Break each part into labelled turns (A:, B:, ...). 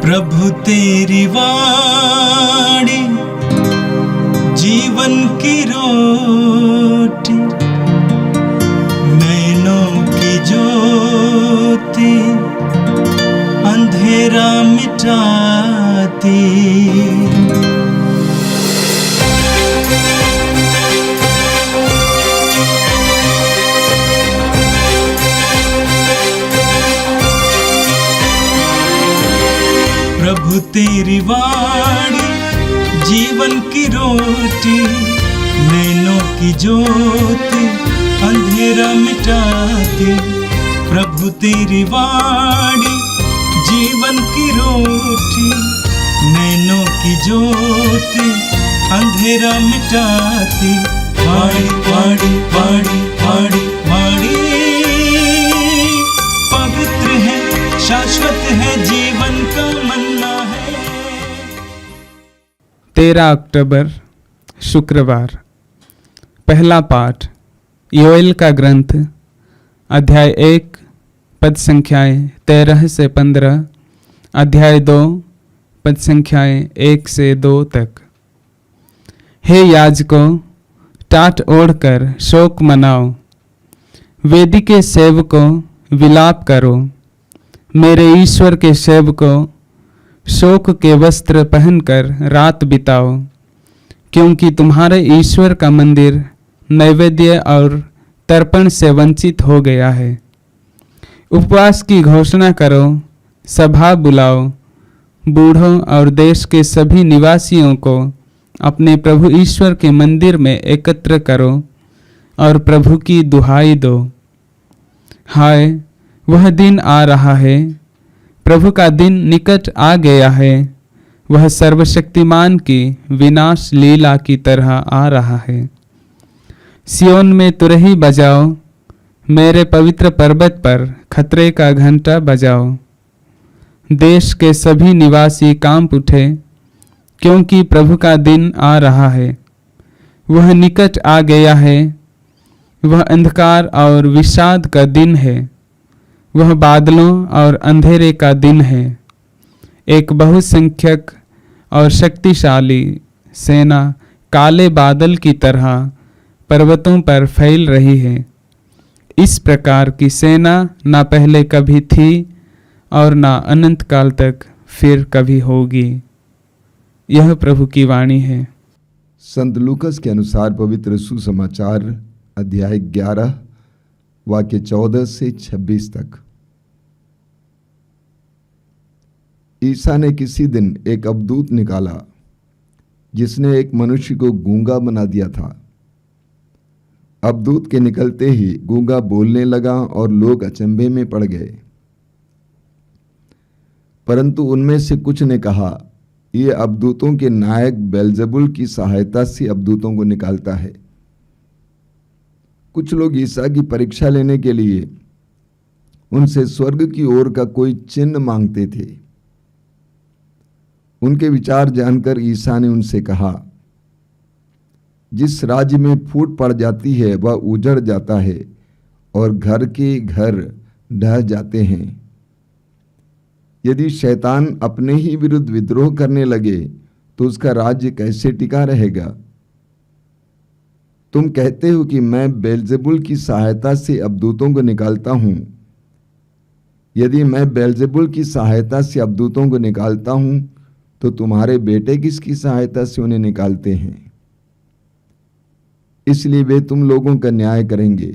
A: प्रभु तेरी वाणी जीवन की रोटी, नैनों की ज्योति अंधेरा मिटाती। प्रभु तेरी वाणी जीवन की रोटी, नैनों की ज्योति अंधेरा मिटाती। प्रभु तेरी वाणी जीवन की रोटी, नैनों की ज्योति अंधेरा मिटाती। वाणी वाणी वाणी वाणी वाणी पवित्र है, शाश्वत है, जीवन का मन्ना है।
B: 13 अक्टूबर शुक्रवार। पहला पाठ योएल का ग्रंथ, अध्याय 1 पद संख्याएं 13 से 15, अध्याय 2 पद संख्याएं 1 से 2 तक। हे याजकों, टाट ओढ़कर शोक मनाओ, वेदी के सेवकों विलाप करो। मेरे ईश्वर के सेवकों, शोक के वस्त्र पहनकर रात बिताओ, क्योंकि तुम्हारे ईश्वर का मंदिर नैवेद्य और तर्पण से वंचित हो गया है। उपवास की घोषणा करो, सभा बुलाओ, बूढ़ों और देश के सभी निवासियों को अपने प्रभु ईश्वर के मंदिर में एकत्र करो और प्रभु की दुहाई दो। हाय, वह दिन आ रहा है, प्रभु का दिन निकट आ गया है। वह सर्वशक्तिमान की विनाश लीला की तरह आ रहा है। सियोन में तुरही बजाओ, मेरे पवित्र पर्वत पर खतरे का घंटा बजाओ। देश के सभी निवासी कांप उठे, क्योंकि प्रभु का दिन आ रहा है। वह निकट आ गया है। वह अंधकार और विषाद का दिन है। वह बादलों और अंधेरे का दिन है। एक बहुसंख्यक और शक्तिशाली सेना काले बादल की तरह पर्वतों पर फैल रही है। इस प्रकार की सेना ना पहले कभी थी और ना अनंत काल तक फिर कभी होगी। यह प्रभु की वाणी है।
C: संत लूकस के अनुसार पवित्र सुसमाचार अध्याय 11 वाक्य 14 से 26 तक। ईसा ने किसी दिन एक अवधूत निकाला, जिसने एक मनुष्य को गूंगा बना दिया था। अवधूत के निकलते ही गूंगा बोलने लगा और लोग अचंभे में पड़ गए। परंतु उनमें से कुछ ने कहा, ये अवधूतों के नायक बेलजेबुल की सहायता से अवधूतों को निकालता है। कुछ लोग ईसा की परीक्षा लेने के लिए उनसे स्वर्ग की ओर का कोई चिन्ह मांगते थे। उनके विचार जानकर ईसा ने उनसे कहा, जिस राज्य में फूट पड़ जाती है वह उजड़ जाता है और घर के घर ढह जाते हैं। यदि शैतान अपने ही विरुद्ध विद्रोह करने लगे तो उसका राज्य कैसे टिका रहेगा? तुम कहते हो कि मैं बेलजेबुल की सहायता से अवधूतों को निकालता हूं। यदि मैं बेलजेबुल की सहायता से अवधूतों को निकालता हूं तो तुम्हारे बेटे किसकी सहायता से उन्हें निकालते हैं? इसलिए वे तुम लोगों का न्याय करेंगे।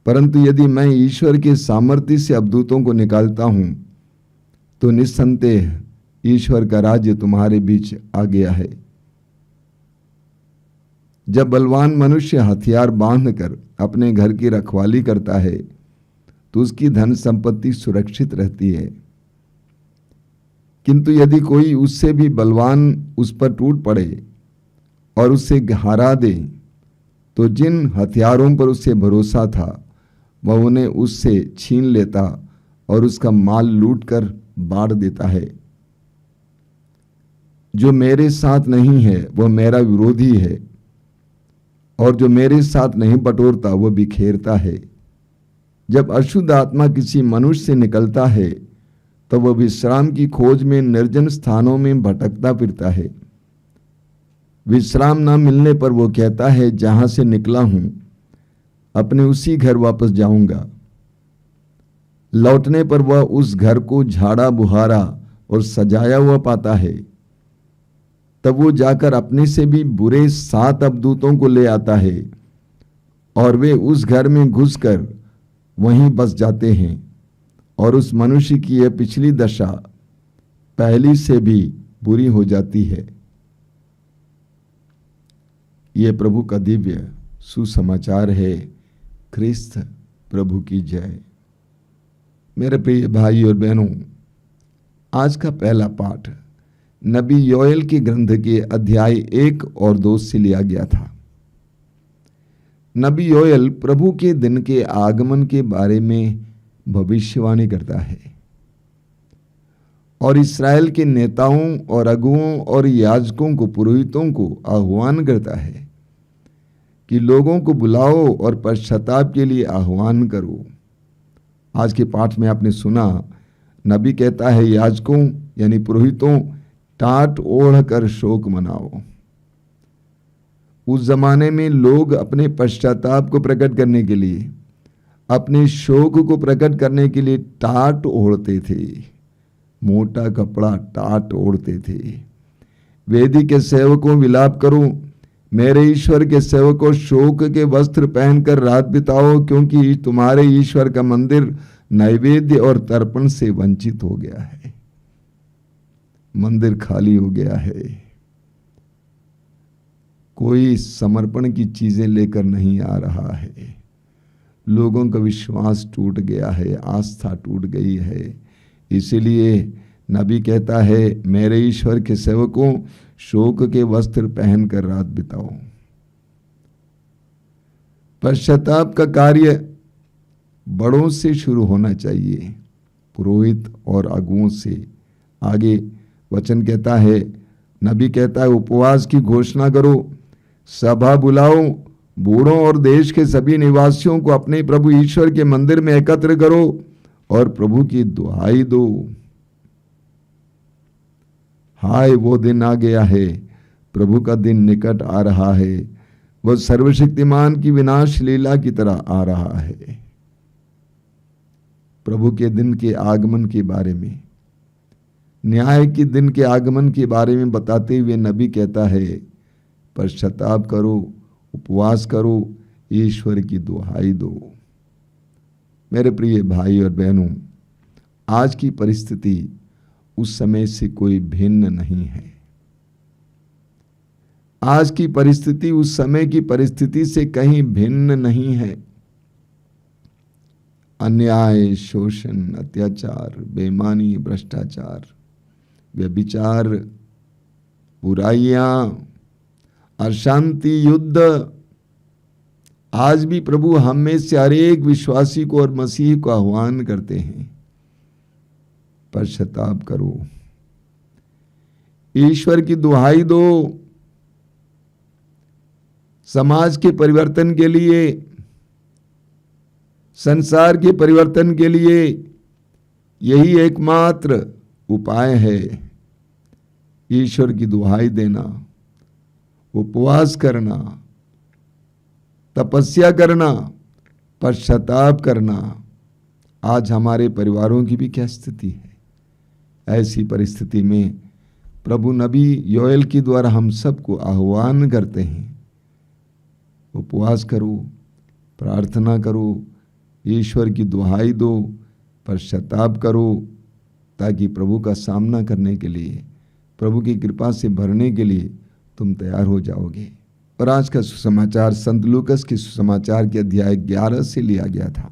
C: परंतु यदि मैं ईश्वर के सामर्थ्य से अवधूतों को निकालता हूं तो निस्संदेह ईश्वर का राज्य तुम्हारे बीच आ गया है। जब बलवान मनुष्य हथियार बांधकर अपने घर की रखवाली करता है तो उसकी धन संपत्ति सुरक्षित रहती है। किंतु यदि कोई उससे भी बलवान उस पर टूट पड़े और उसे हरा दे तो जिन हथियारों पर उसे भरोसा था वह उन्हें उससे छीन लेता और उसका माल लूटकर बांट देता है। जो मेरे साथ नहीं है वह मेरा विरोधी है और जो मेरे साथ नहीं बटोरता वह बिखेरता है। जब अशुद्ध आत्मा किसी मनुष्य से निकलता है तो वह विश्राम की खोज में निर्जन स्थानों में भटकता फिरता है। विश्राम न मिलने पर वो कहता है, जहां से निकला हूं अपने उसी घर वापस जाऊंगा। लौटने पर वह उस घर को झाड़ा बुहारा और सजाया हुआ पाता है। तब वो जाकर अपने से भी बुरे 7 अवधूतों को ले आता है और वे उस घर में घुसकर वहीं बस जाते हैं और उस मनुष्य की यह पिछली दशा पहली से भी बुरी हो जाती है। यह प्रभु का दिव्य सुसमाचार है। ख्रिस्त प्रभु की जय। मेरे प्रिय भाई और बहनों, आज का पहला पाठ नबी योएल के ग्रंथ के अध्याय 1 और 2 से लिया गया था। नबी योएल प्रभु के दिन के आगमन के बारे में भविष्यवाणी करता है और इस्राएल के नेताओं और अगुओं और याजकों को, पुरोहितों को आह्वान करता है कि लोगों को बुलाओ और पश्चाताप के लिए आह्वान करो। आज के पाठ में आपने सुना, नबी कहता है याजकों यानी पुरोहितों, टाट ओढ़ कर शोक मनाओ। उस जमाने में लोग अपने पश्चाताप को प्रकट करने के लिए, अपने शोक को प्रकट करने के लिए टाट ओढ़ते थे। मोटा कपड़ा टाट ओढ़ते थे। वेदी के सेवकों विलाप करो, मेरे ईश्वर के सेवकों शोक के वस्त्र पहनकर रात बिताओ, क्योंकि तुम्हारे ईश्वर का मंदिर नैवेद्य और तर्पण से वंचित हो गया है। मंदिर खाली हो गया है। कोई समर्पण की चीजें लेकर नहीं आ रहा है। लोगों का विश्वास टूट गया है, आस्था टूट गई है। इसीलिए नबी कहता है, मेरे ईश्वर के सेवकों शोक के वस्त्र पहनकर रात बिताओ। पश्चाताप का कार्य बड़ों से शुरू होना चाहिए, पुरोहित और अगुओं से। आगे वचन कहता है, नबी कहता है, उपवास की घोषणा करो, सभा बुलाओ, बूढ़ों और देश के सभी निवासियों को अपने प्रभु ईश्वर के मंदिर में एकत्र करो और प्रभु की दुहाई दो। हाय, वो दिन आ गया है, प्रभु का दिन निकट आ रहा है। वह सर्वशक्तिमान की विनाश लीला की तरह आ रहा है। प्रभु के दिन के आगमन के बारे में, न्याय के दिन के आगमन के बारे में बताते हुए नबी कहता है, पश्चाताप करो, उपवास करो, ईश्वर की दुहाई दो। मेरे प्रिय भाई और बहनों, आज की परिस्थिति उस समय से कोई भिन्न नहीं है। आज की परिस्थिति उस समय की परिस्थिति से कहीं भिन्न नहीं है। अन्याय, शोषण, अत्याचार, बेईमानी, भ्रष्टाचार, व्यभिचार, बुराइयां, अशांति, युद्ध। आज भी प्रभु हम में से हर एक विश्वासी को और मसीह को आह्वान करते हैं, पश्चाताप करो, ईश्वर की दुहाई दो। समाज के परिवर्तन के लिए, संसार के परिवर्तन के लिए यही एकमात्र उपाय है, ईश्वर की दुहाई देना, उपवास करना, तपस्या करना, पश्चाताप करना। आज हमारे परिवारों की भी क्या स्थिति है? ऐसी परिस्थिति में प्रभु नबी योएल के द्वारा हम सबको आह्वान करते हैं, उपवास करो, प्रार्थना करो, ईश्वर की दुहाई दो, पश्चाताप करो, ताकि प्रभु का सामना करने के लिए, प्रभु की कृपा से भरने के लिए तुम तैयार हो जाओगे। और आज का सुसमाचार संत लूकस के सुसमाचार के अध्याय 11 से लिया गया था।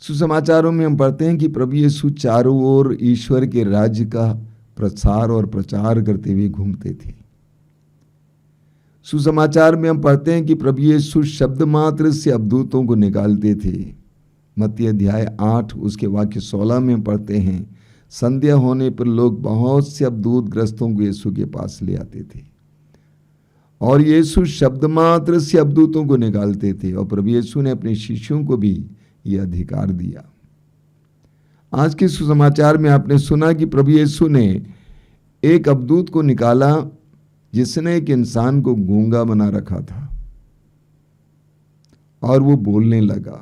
C: सुसमाचारों में हम पढ़ते हैं कि प्रभु यीशु चारों ओर ईश्वर के राज्य का प्रसार और प्रचार करते हुए घूमते थे। सुसमाचार में हम पढ़ते हैं कि प्रभु यीशु शब्द मात्र से अवधूतों को निकालते थे। मत्ती अध्याय 8 उसके वाक्य 16 में हम पढ़ते हैं, संध्या होने पर लोग बहुत से अवधूत ग्रस्तों को यीशु के पास ले आते थे और यीशु शब्द मात्र से अवधूतों को निकालते थे। और प्रभु यीशु ने अपने शिष्यों को भी यह अधिकार दिया। आज के सुसमाचार में आपने सुना कि प्रभु यीशु ने एक अवधूत को निकाला जिसने एक इंसान को गूंगा बना रखा था और वो बोलने लगा।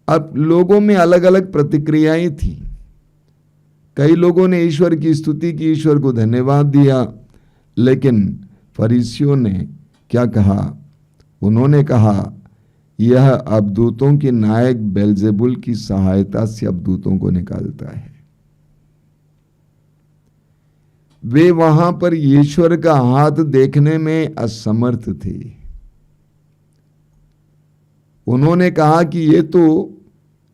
C: अब लोगों में अलग अलग प्रतिक्रियाएं थी। कई लोगों ने ईश्वर की स्तुति की, ईश्वर को धन्यवाद दिया, लेकिन फरीसियों ने क्या कहा? उन्होंने कहा यह अवधूतों के नायक बेलजेबुल की सहायता से अवधूतों को निकालता है। वे वहां पर ईश्वर का हाथ देखने में असमर्थ थे। उन्होंने कहा कि ये तो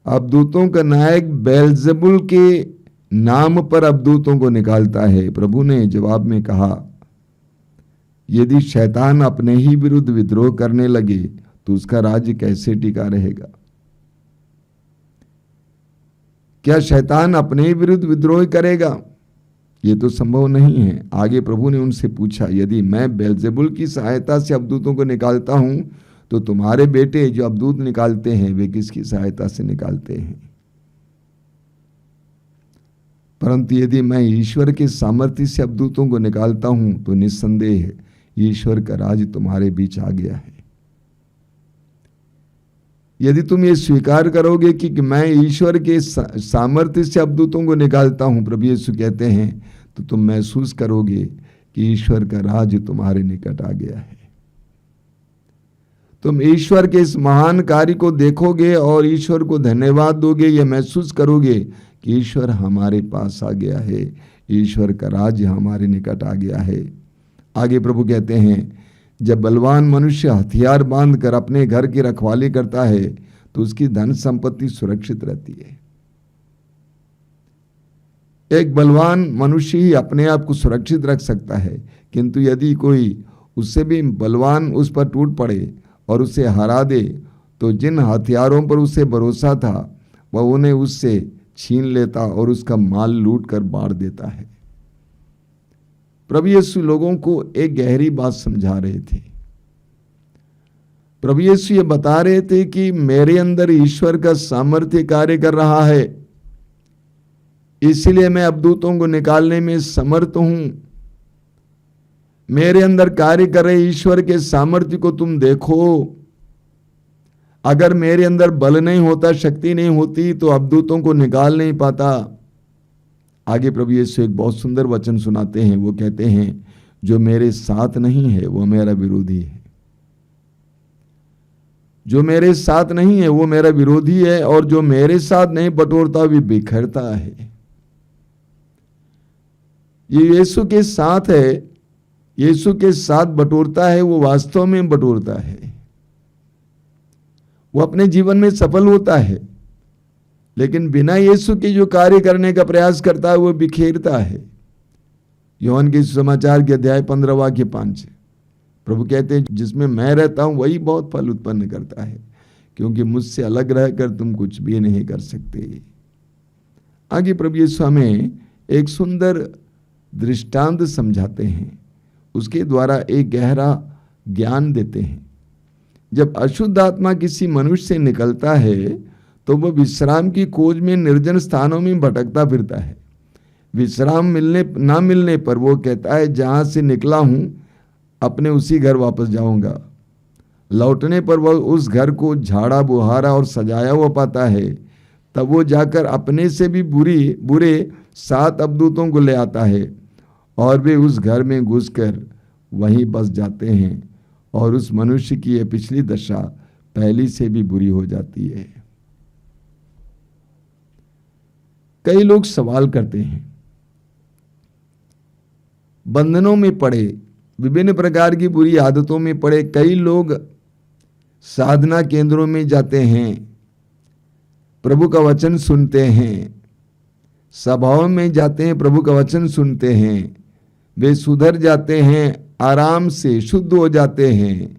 C: अवधूतों का नायक बेलजेबुल के नाम पर अवधूतों को निकालता है। प्रभु ने जवाब में कहा, यदि शैतान अपने ही विरुद्ध विद्रोह करने लगे तो उसका राज्य कैसे टिका रहेगा? क्या शैतान अपने ही विरुद्ध विद्रोह करेगा? यह तो संभव नहीं है। आगे प्रभु ने उनसे पूछा, यदि मैं बेलजेबुल की सहायता से अवधूतों को निकालता हूं तो तुम्हारे बेटे जो अवधूत निकालते हैं वे किसकी सहायता से निकालते हैं? परंतु यदि मैं ईश्वर के सामर्थ्य से अवधूतों को निकालता हूं तो निस्संदेह ईश्वर का राज तुम्हारे बीच आ गया है। यदि तुम ये स्वीकार करोगे कि मैं ईश्वर के सामर्थ्य से अवधूतों को निकालता हूं, प्रभु यीशु कहते हैं, तो तुम महसूस करोगे कि ईश्वर का राज तुम्हारे निकट आ गया है। तुम ईश्वर के इस महान कार्य को देखोगे और ईश्वर को धन्यवाद दोगे। यह महसूस करोगे कि ईश्वर हमारे पास आ गया है, ईश्वर का राज्य हमारे निकट आ गया है। आगे प्रभु कहते हैं, जब बलवान मनुष्य हथियार बांधकर अपने घर की रखवाली करता है तो उसकी धन संपत्ति सुरक्षित रहती है। एक बलवान मनुष्य ही अपने आप को सुरक्षित रख सकता है, किंतु यदि कोई उससे भी बलवान उस पर टूट पड़े और उसे हरा दे तो जिन हथियारों पर उसे भरोसा था वह उन्हें उससे छीन लेता और उसका माल लूट कर बांट देता है। प्रभु यीशु लोगों को एक गहरी बात समझा रहे थे। प्रभु यीशु ये बता रहे थे कि मेरे अंदर ईश्वर का सामर्थ्य कार्य कर रहा है, इसलिए मैं अवधूतों को निकालने में समर्थ हूं। मेरे अंदर कार्य कर रहे ईश्वर के सामर्थ्य को तुम देखो। अगर मेरे अंदर बल नहीं होता, शक्ति नहीं होती, तो अवधूतों को निकाल नहीं पाता। आगे प्रभु यीशु एक बहुत सुंदर वचन सुनाते हैं। वो कहते हैं, जो मेरे साथ नहीं है वो मेरा विरोधी है। जो मेरे साथ नहीं है वो मेरा विरोधी है, और जो मेरे साथ नहीं बटोरता भी बिखरता है। ये यीशु के साथ है, यीशु के साथ बटोरता है, वो वास्तव में बटोरता है। वो अपने जीवन में सफल होता है, लेकिन बिना यीशु के जो कार्य करने का प्रयास करता है वो बिखेरता है। यूहन्ना के समाचार के अध्याय 15 वाक्य 5 प्रभु कहते हैं, जिसमें मैं रहता हूं वही बहुत फल उत्पन्न करता है, क्योंकि मुझसे अलग रहकर तुम कुछ भी नहीं कर सकते। आगे प्रभु यीशु हमें एक सुंदर दृष्टांत समझाते हैं, उसके द्वारा एक गहरा ज्ञान देते हैं। जब अशुद्ध आत्मा किसी मनुष्य से निकलता है तो वह विश्राम की खोज में निर्जन स्थानों में भटकता फिरता है। विश्राम ना मिलने पर वो कहता है, जहां से निकला हूं अपने उसी घर वापस जाऊंगा। लौटने पर वह उस घर को झाड़ा बुहारा और सजाया हुआ पाता है। तब वो जाकर अपने से भी बुरे 7 अवधूतों को ले आता है और वे उस घर में घुसकर वहीं बस जाते हैं, और उस मनुष्य की यह पिछली दशा पहली से भी बुरी हो जाती है। कई लोग सवाल करते हैं, बंधनों में पड़े, विभिन्न प्रकार की बुरी आदतों में पड़े कई लोग साधना केंद्रों में जाते हैं, प्रभु का वचन सुनते हैं, सभाओं में जाते हैं, प्रभु का वचन सुनते हैं, वे सुधर जाते हैं, आराम से शुद्ध हो जाते हैं,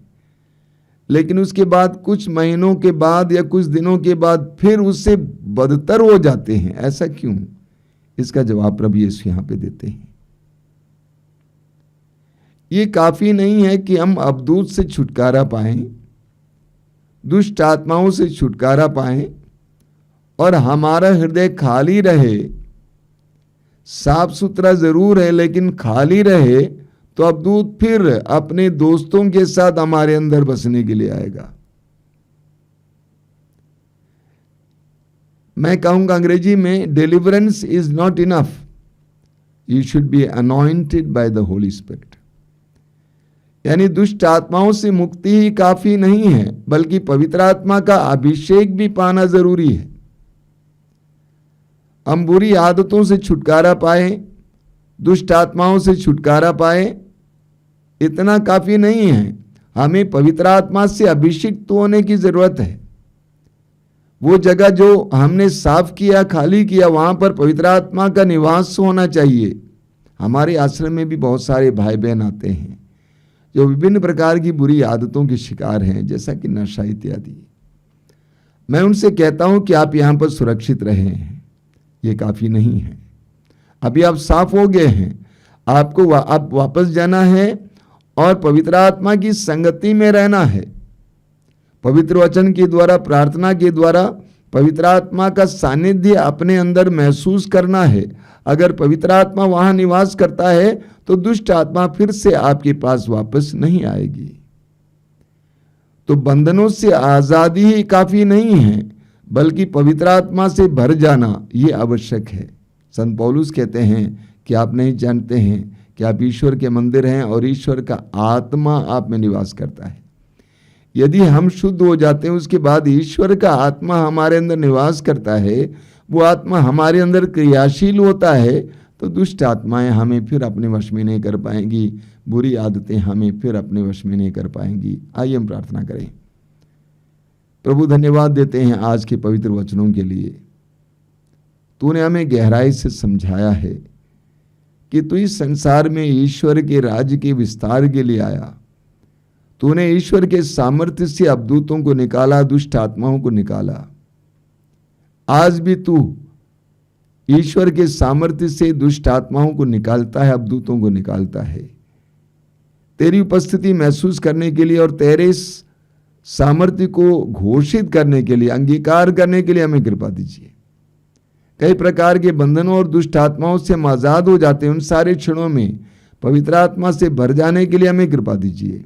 C: लेकिन उसके बाद कुछ महीनों के बाद या कुछ दिनों के बाद फिर उससे बदतर हो जाते हैं। ऐसा क्यों? इसका जवाब प्रभु यीशु यहां पे देते हैं। ये काफी नहीं है कि हम अवधूत से छुटकारा पाएं, दुष्ट आत्माओं से छुटकारा पाएं और हमारा हृदय खाली रहे, साफ सुथरा जरूर है लेकिन खाली रहे, तो अवधूत फिर अपने दोस्तों के साथ हमारे अंदर बसने के लिए आएगा। मैं कहूंगा अंग्रेजी में, deliverance is not enough, you should be anointed by the Holi spirit. यानी दुष्ट आत्माओं से मुक्ति ही काफी नहीं है, बल्कि पवित्र आत्मा का अभिषेक भी पाना जरूरी है। हम बुरी आदतों से छुटकारा पाए, दुष्ट आत्माओं से छुटकारा पाए, इतना काफी नहीं है, हमें पवित्र आत्मा से अभिषिक्त होने की जरूरत है। वो जगह जो हमने साफ किया, खाली किया, वहां पर पवित्र आत्मा का निवास होना चाहिए। हमारे आश्रम में भी बहुत सारे भाई बहन आते हैं जो विभिन्न प्रकार की बुरी आदतों के शिकार हैं, जैसा कि नशा इत्यादि। मैं उनसे कहता हूं कि आप यहां पर सुरक्षित रहे हैं, ये काफी नहीं है। अभी आप साफ हो गए हैं, आपको अब वापस जाना है और पवित्र आत्मा की संगति में रहना है। पवित्र वचन के द्वारा, प्रार्थना के द्वारा पवित्र आत्मा का सानिध्य अपने अंदर महसूस करना है। अगर पवित्र आत्मा वहां निवास करता है तो दुष्ट आत्मा फिर से आपके पास वापस नहीं आएगी। तो बंधनों से आजादी ही काफी नहीं है, बल्कि पवित्र आत्मा से भर जाना ये आवश्यक है। संत पौलुस कहते हैं कि आप नहीं जानते हैं कि आप ईश्वर के मंदिर हैं और ईश्वर का आत्मा आप में निवास करता है। यदि हम शुद्ध हो जाते हैं, उसके बाद ईश्वर का आत्मा हमारे अंदर निवास करता है, वो आत्मा हमारे अंदर क्रियाशील होता है, तो दुष्ट आत्माएं हमें फिर अपने वश में नहीं कर पाएंगी, बुरी आदतें हमें फिर अपने वश में नहीं कर पाएंगी। आइए हम प्रार्थना करें। प्रभु, धन्यवाद देते हैं आज के पवित्र वचनों के लिए। तूने हमें गहराई से समझाया है कि तू इस संसार में ईश्वर के राज्य के विस्तार के लिए आया। तूने ईश्वर के सामर्थ्य से अवधूतों को निकाला, दुष्ट आत्माओं को निकाला। आज भी तू ईश्वर के सामर्थ्य से दुष्ट आत्माओं को निकालता है, अवधूतों को निकालता है। तेरी उपस्थिति महसूस करने के लिए और तेरे इस सामर्थ्य को घोषित करने के लिए, अंगीकार करने के लिए हमें कृपा दीजिए। कई प्रकार के बंधनों और दुष्ट आत्माओं से हम आजाद हो जाते हैं, उन सारे क्षणों में पवित्र आत्मा से भर जाने के लिए हमें कृपा दीजिए।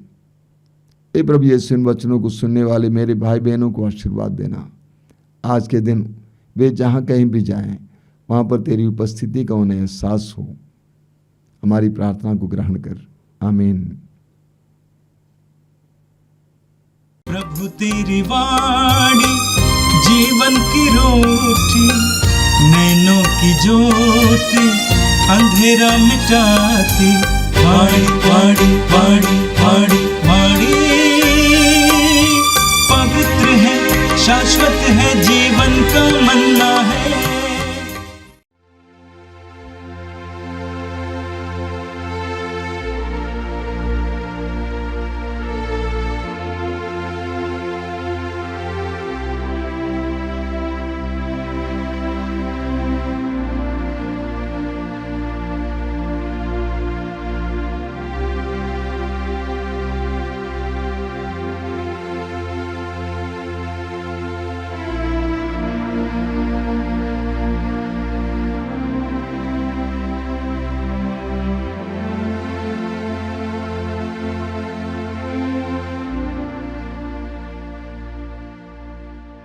C: हे प्रभु यीशु, इन वचनों को सुनने वाले मेरे भाई बहनों को आशीर्वाद देना। आज के दिन वे जहाँ कहीं भी जाएं, वहाँ पर तेरी उपस्थिति का उन्हें एहसास हो। हमारी प्रार्थना को ग्रहण कर, आमीन।
A: प्रभु तेरी वाणी जीवन की रोटी, नैनों की ज्योति अंधेरा मिटाती। वाणी वाणी वाणी वाणी वाणी पवित्र है, शाश्वत है, जीवन का मन्ना है।